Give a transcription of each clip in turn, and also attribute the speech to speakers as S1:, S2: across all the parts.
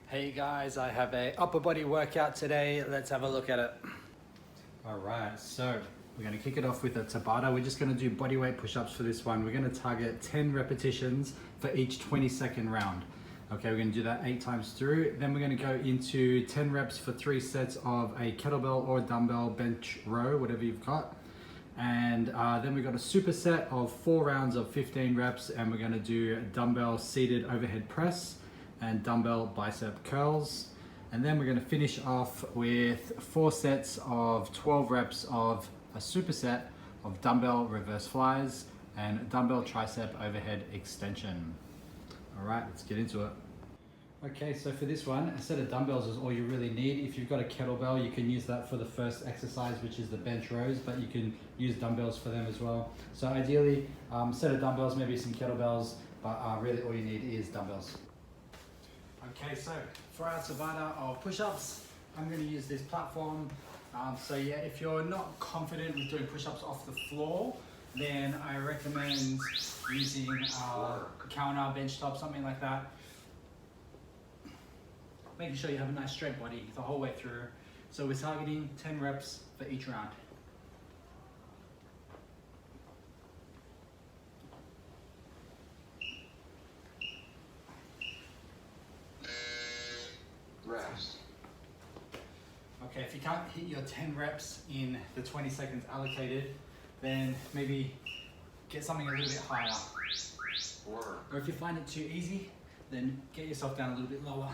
S1: Hey guys, I have a upper body workout today. Let's have a look at it. All right, so we're gonna kick it off with a Tabata. We're just gonna do bodyweight push-ups for this one. We're gonna target 10 repetitions for each 20-second round. Okay, we're gonna do that 8 times through. Then we're gonna go into 10 reps for 3 sets of a kettlebell or dumbbell bench row, whatever you've got. And then we got a superset of 4 rounds of 15 reps, and we're gonna do dumbbell seated overhead press and dumbbell bicep curls. And then we're gonna finish off with 4 sets of 12 reps of a superset of dumbbell reverse flies and dumbbell tricep overhead extension. All right, let's get into it. Okay, so for this one, a set of dumbbells is all you really need. If you've got a kettlebell, you can use that for the first exercise, which is the bench rows, but you can use dumbbells for them as well. So ideally, set of dumbbells, maybe some kettlebells, but really all you need is dumbbells. Okay, so for our Tabata of push-ups, I'm going to use this platform. So yeah, if you're not confident with doing push-ups off the floor, then I recommend using counter, bench top, something like that. Making sure you have a nice straight body the whole way through. So we're targeting 10 reps for each round.
S2: Rest.
S1: Okay, if you can't hit your 10 reps in the 20 seconds allocated, then maybe get something a little bit higher.
S2: Work.
S1: Or if you find it too easy, then get yourself down a little bit lower.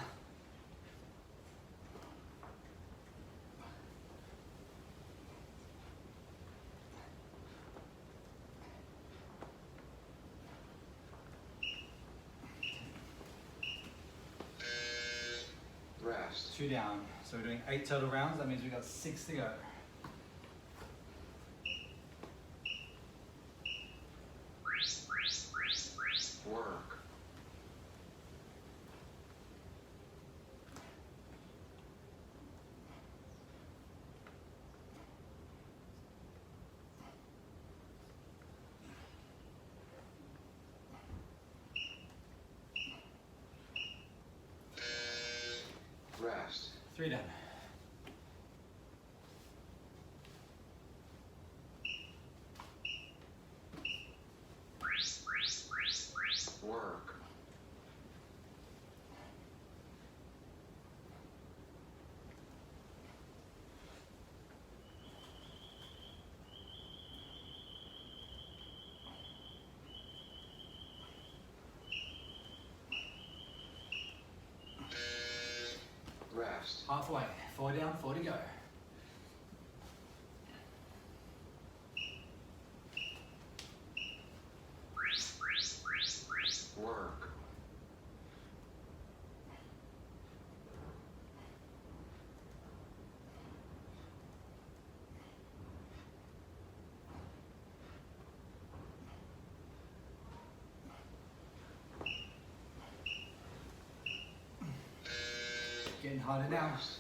S2: Rest.
S1: 2 down. So we're doing 8 total rounds. That means we've got 6 to go.
S2: Work. Rest.
S1: 3 down.
S2: Work. Rest.
S1: Halfway. 4 down, 4 to go.
S2: Work.
S1: Getting harder now.
S2: Rest.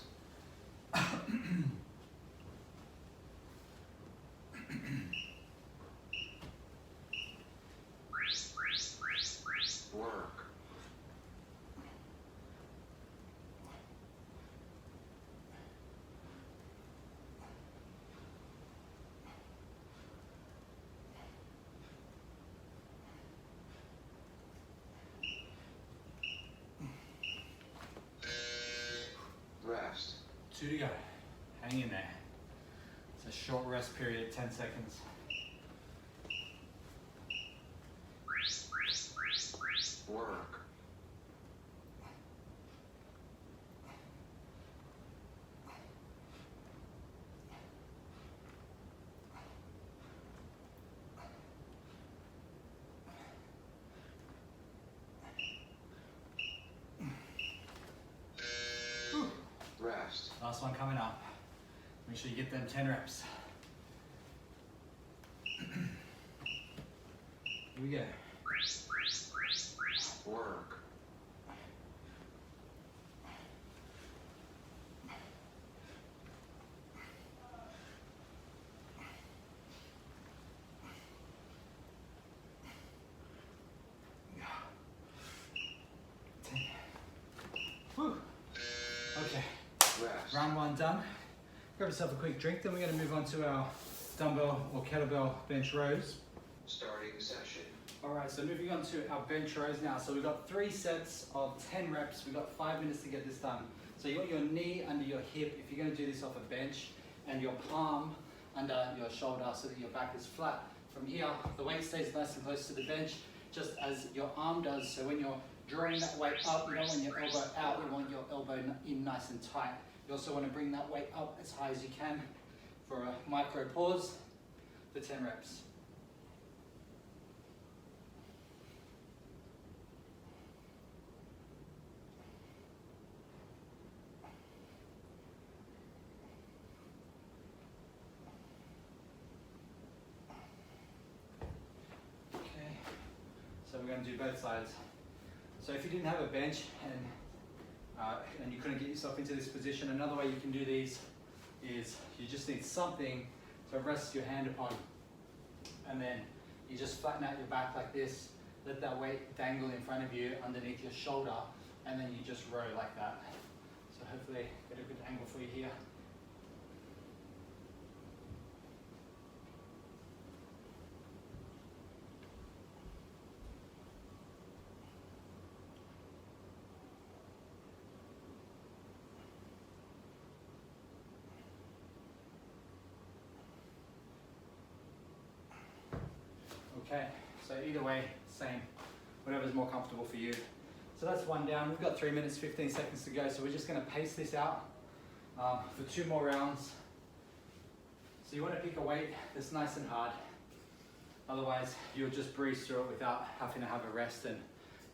S2: Work. Rest.
S1: 2 to go. Hang in there. It's a short rest period, 10 seconds.
S2: Work. Rest.
S1: Last one coming up. Make sure you get them 10 reps. Here we go.
S2: Work.
S1: Okay,
S2: Rest.
S1: round one done. Grab yourself a quick drink, then we're going to move on to our dumbbell or kettlebell bench rows.
S2: Starting session.
S1: Alright, so moving on to our bench rows now. So we've got 3 sets of 10 reps. We've got 5 minutes to get this done. So you want your knee under your hip if you're going to do this off a bench, and your palm under your shoulder so that your back is flat. From here, the weight stays nice and close to the bench, just as your arm does. So when you're drawing that weight up, you don't want your elbow out, you want your elbow in nice and tight. You also want to bring that weight up as high as you can for a micro pause for 10 reps. So we're going to do both sides. So if you didn't have a bench and you couldn't get yourself into this position, another way you can do these is you just need something to rest your hand upon. And then you just flatten out your back like this, let that weight dangle in front of you underneath your shoulder, and then you just row like that. So hopefully get a good angle for you here. Okay, so either way, same, whatever's more comfortable for you. So that's one down. We've got 3 minutes, 15 seconds to go. So we're just going to pace this out for 2 more rounds. So you want to pick a weight that's nice and hard. Otherwise, you'll just breeze through it without having to have a rest, and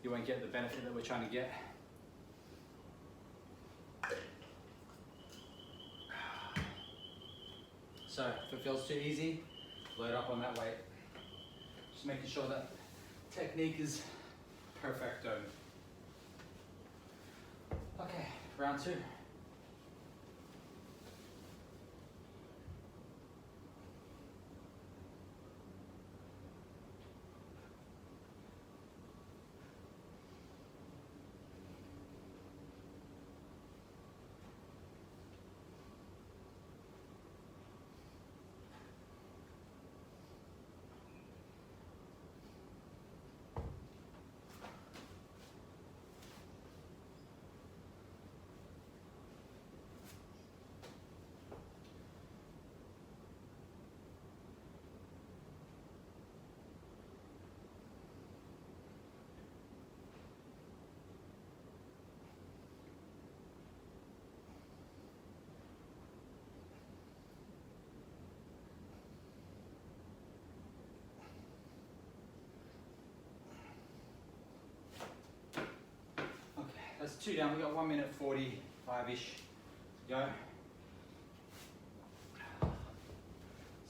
S1: you won't get the benefit that we're trying to get. So if it feels too easy, load up on that weight. Just making sure that technique is perfecto. Okay, round 2. That's 2 down. We've got 1 minute 45-ish to go.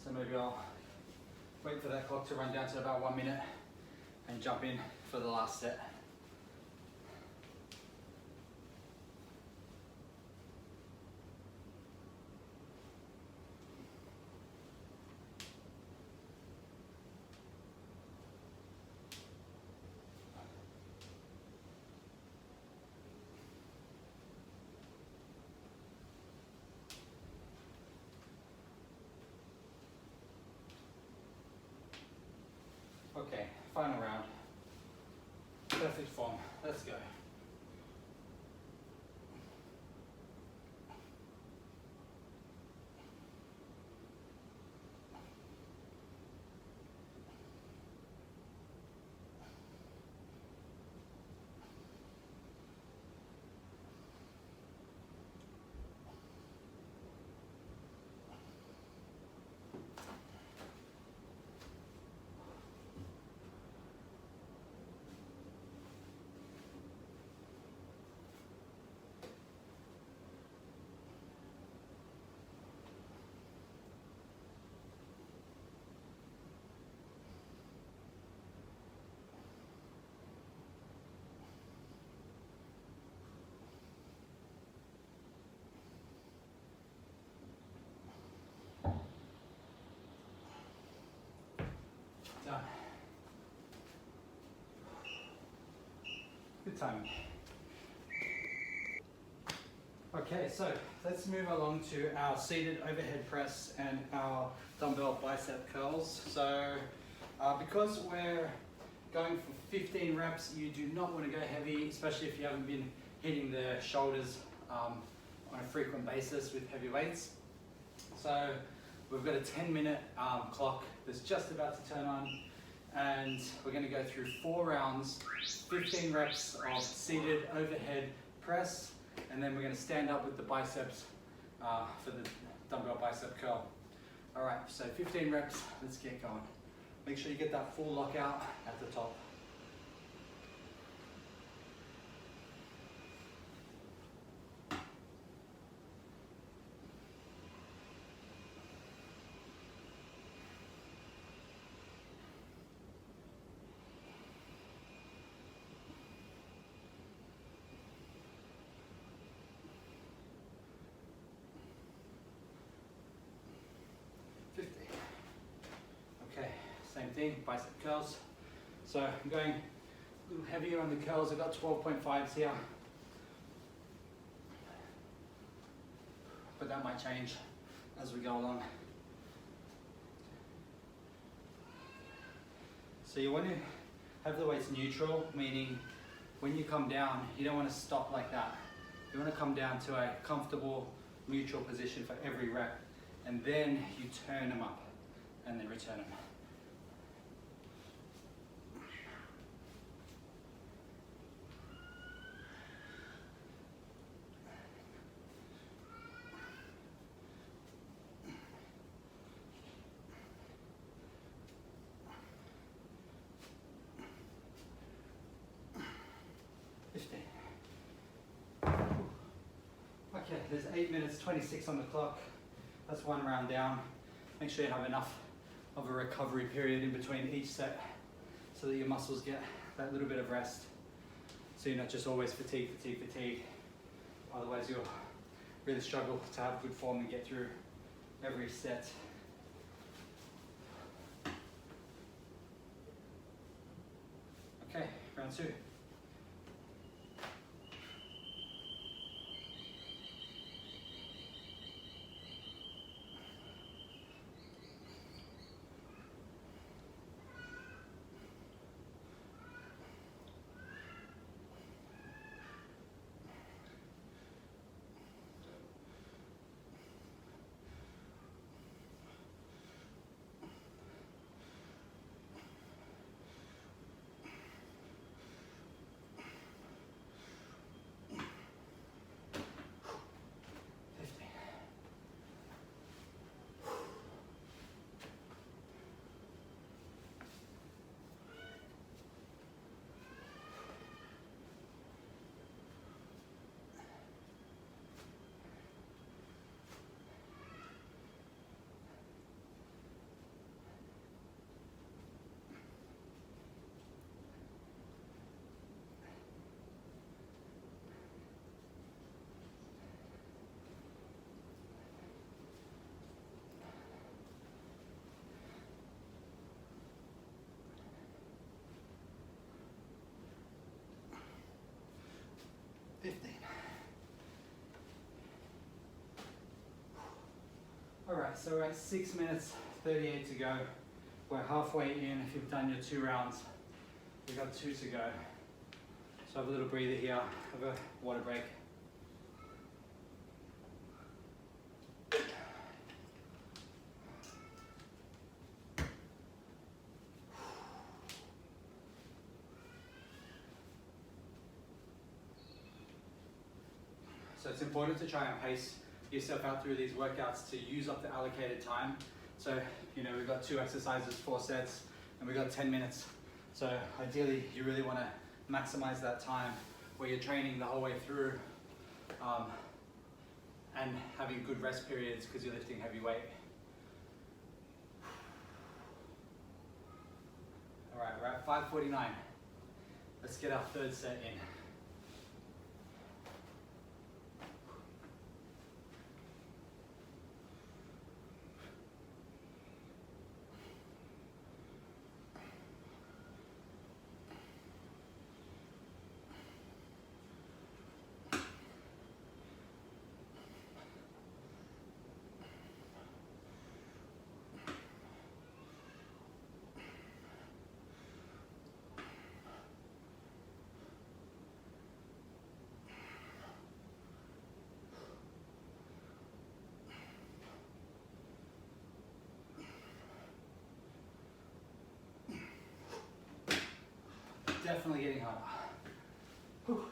S1: So maybe I'll wait for that clock to run down to about 1 minute and jump in for the last set. Okay, final round. Perfect form. Let's go. Done. Good timing. Okay, so let's move along to our seated overhead press and our dumbbell bicep curls. So because we're going for 15 reps, you do not want to go heavy, especially if you haven't been hitting the shoulders on a frequent basis with heavy weights. So we've got a 10-minute clock that's just about to turn on, and we're going to go through 4 rounds, 15 reps of seated overhead press, and then we're going to stand up with the biceps for the dumbbell bicep curl. All right, so 15 reps, let's get going. Make sure you get that full lockout at the top. Okay, same thing, bicep curls. So I'm going a little heavier on the curls. I've got 12.5s here, but that might change as we go along. So you want to have the weights neutral, meaning when you come down, you don't want to stop like that. You want to come down to a comfortable neutral position for every rep, and then you turn them up and then return them. Okay, there's 8 minutes 26 on the clock. That's 1 round down. Make sure you have enough of a recovery period in between each set so that your muscles get that little bit of rest. So you're not just always fatigue. Otherwise you'll really struggle to have good form and get through every set. Okay, round 2. Alright, so we're at 6 minutes 38 to go. We're halfway in if you've done your 2 rounds. We've got 2 to go. So have a little breather here, have a water break. So it's important to try and pace yourself out through these workouts to use up the allocated time. So, you know, we've got 2 exercises, 4 sets, and we've got 10 minutes. So ideally, you really want to maximize that time where you're training the whole way through and having good rest periods because you're lifting heavy weight. All right, we're at 5:49. Let's get our 3rd set in. Definitely getting harder. Whew.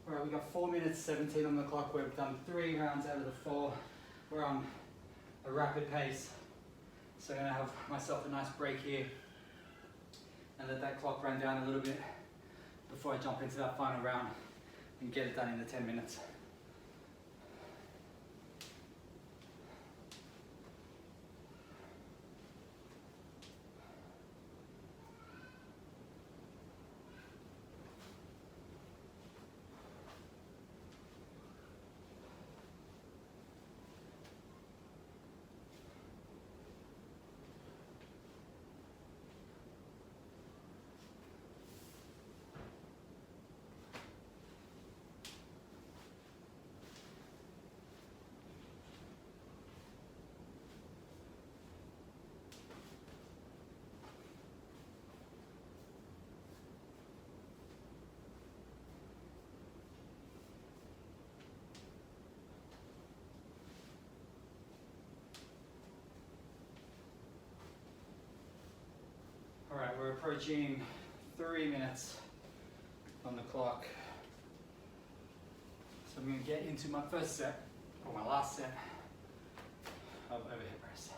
S1: Alright, we've got 4 minutes 17 on the clock. We've done 3 rounds out of the 4. We're on a rapid pace. So I'm going to have myself a nice break here and let that clock run down a little bit before I jump into that final round and get it done in the 10 minutes. Alright, we're approaching 3 minutes on the clock. So I'm going to get into my first set, or my last set, of overhead press.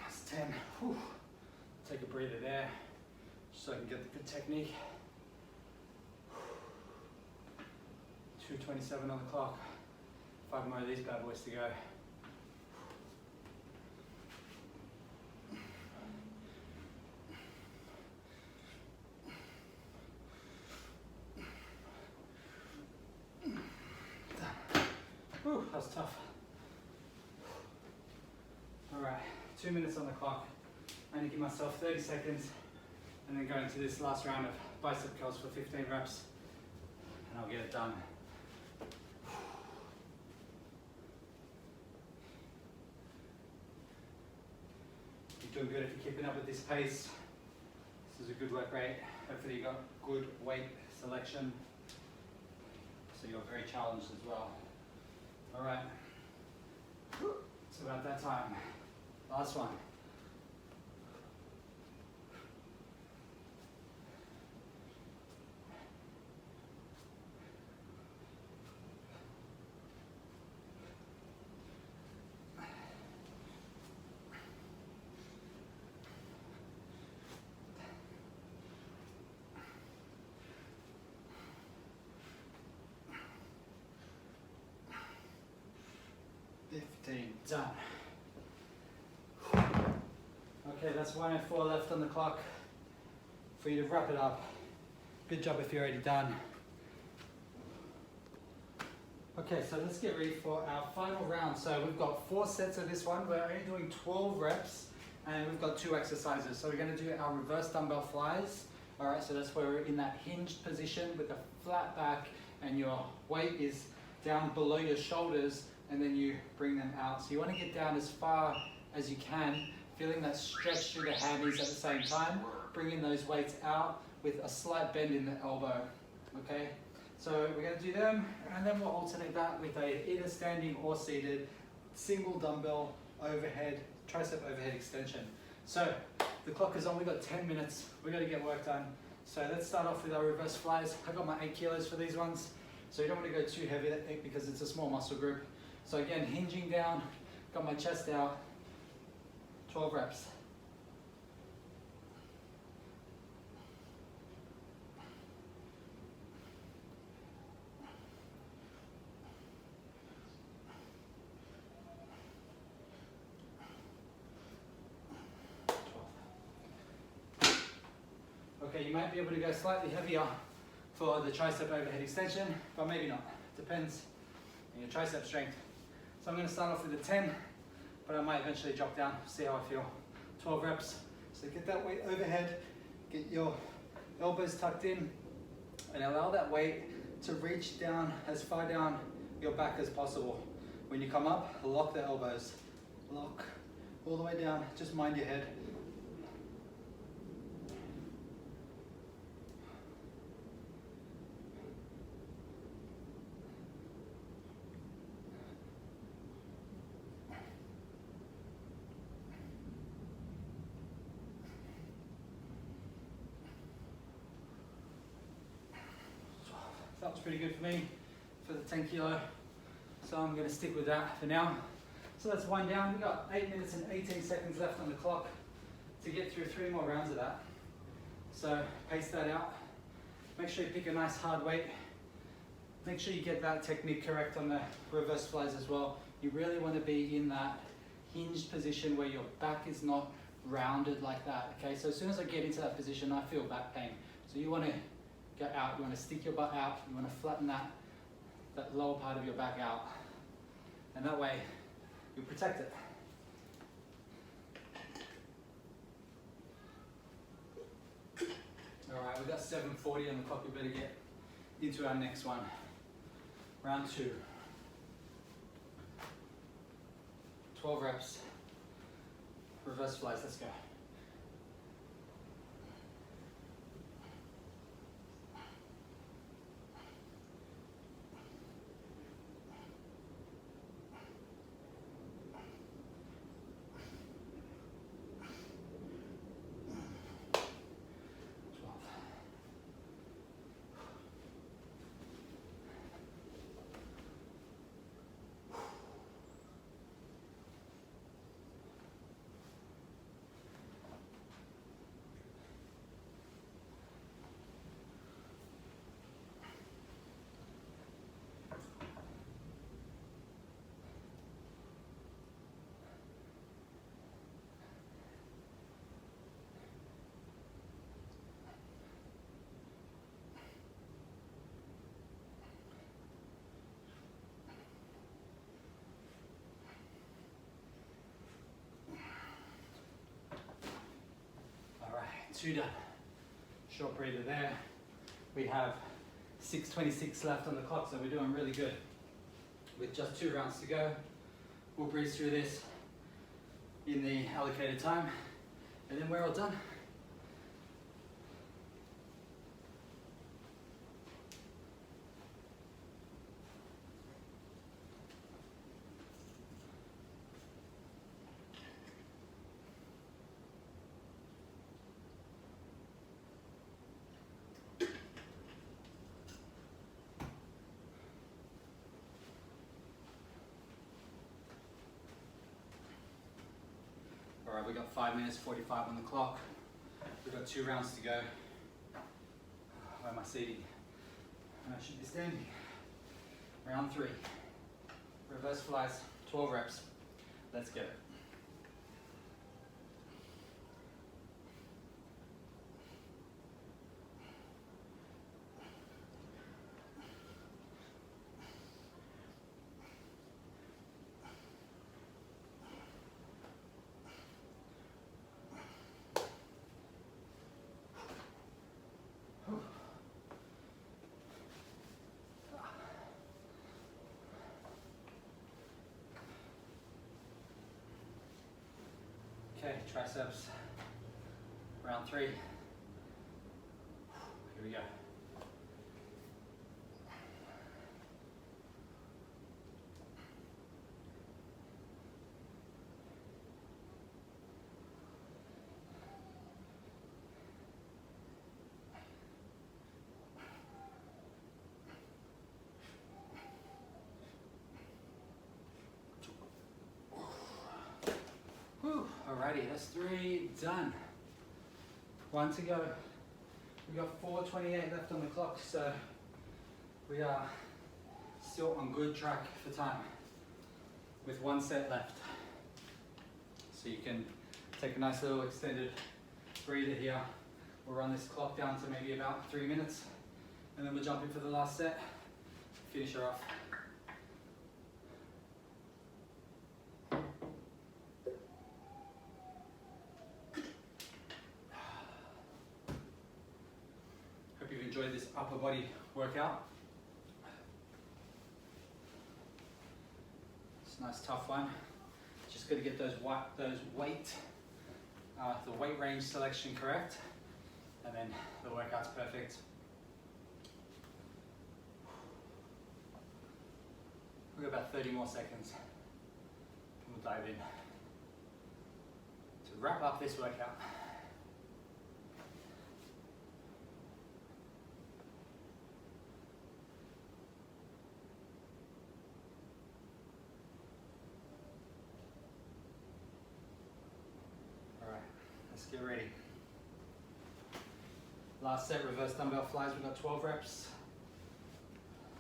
S1: That's 10. Whew. Take a breather there, just so I can get the good technique. 2:27 on the clock. 5 more of these bad boys to go. Whew, that was tough. Alright, 2 minutes on the clock. I'm going to give myself 30 seconds and then go into this last round of bicep curls for 15 reps and I'll get it done. You're doing good if you're keeping up with this pace. This is a good work rate. Hopefully you got good weight selection, so you're very challenged as well. Alright, it's about that time. Last one. Done. Okay, that's 1:04 left on the clock for you to wrap it up. Good job if you're already done. Okay, so let's get ready for our final round. So we've got 4 sets of this one. We're only doing 12 reps and we've got 2 exercises. So we're going to do our reverse dumbbell flies. All right, so that's where we're in that hinged position with a flat back and your weight is down below your shoulders, and then you bring them out. So you want to get down as far as you can, feeling that stretch through the hammies at the same time, bringing those weights out with a slight bend in the elbow, okay? So we're going to do them, and then we'll alternate that with a either standing or seated single dumbbell overhead, tricep overhead extension. So the clock is on, we've got 10 minutes, we've got to get work done. So let's start off with our reverse flies. I got my 8 kilos for these ones, so you don't want to go too heavy because it's a small muscle group. So again, hinging down, got my chest out, 12 reps. Okay, you might be able to go slightly heavier for the tricep overhead extension, but maybe not. Depends on your tricep strength. So I'm going to start off with a 10, but I might eventually drop down, see how I feel. 12 reps. So get that weight overhead, get your elbows tucked in, and allow that weight to reach down as far down your back as possible. When you come up, lock the elbows. Lock all the way down, just mind your head. That was pretty good for me for the 10 kilo. So I'm going to stick with that for now. So that's one down. We've got 8 minutes and 18 seconds left on the clock to get through 3 more rounds of that. So pace that out. Make sure you pick a nice hard weight. Make sure you get that technique correct on the reverse flies as well. You really want to be in that hinged position where your back is not rounded like that. Okay, so as soon as I get into that position, I feel back pain. So you want to go out, you want to stick your butt out, you want to flatten that lower part of your back out. And that way, you protect it. All right, we've got 7:40 on the clock. We better get into our next one. Round 2. 12 reps. Reverse flies, let's go. Two done. Short breather there. We have 6:26 left on the clock, so we're doing really good. With just 2 rounds to go, we'll breeze through this in the allocated time, and then we're all done. All right, we've got 5 minutes 45 on the clock. We've got 2 rounds to go. Where am I seating? I should be standing. Round 3. Reverse flies, 12 reps. Let's get it. Okay, triceps, round 3. Here we go. Alrighty, that's 3 done. 1 to go. We got 4:28 left on the clock, so we are still on good track for time with 1 set left. So you can take a nice little extended breather here, We'll run this clock down to maybe about 3 minutes, and then we'll jump in for the last set, finish her off. Hope you've enjoyed this upper body workout. It's a nice tough one. Just got to get the weight range selection correct, and then the workout's perfect. We've got about 30 more seconds, and we'll dive in to wrap up this workout. Let's get ready. Last set, reverse dumbbell flies. We've got 12 reps.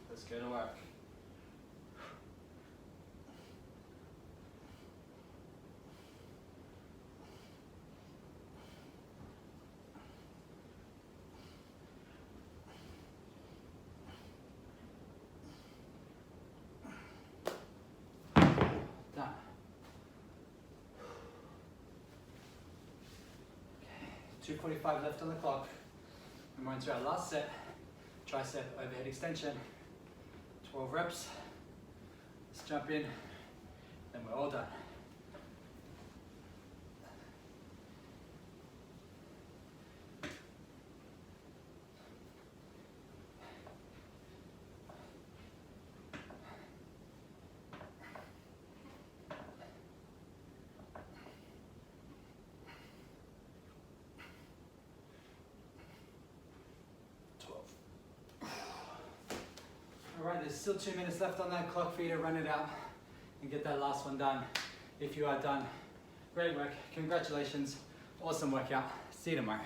S1: Let's go to work. Done. 2:45 left on the clock, and we're into our last set, tricep overhead extension, 12 reps. Let's jump in, then we're all done. All right, there's still 2 minutes left on that clock for you to run it out and get that last one done. If you are done, great work, congratulations, awesome workout. See you tomorrow.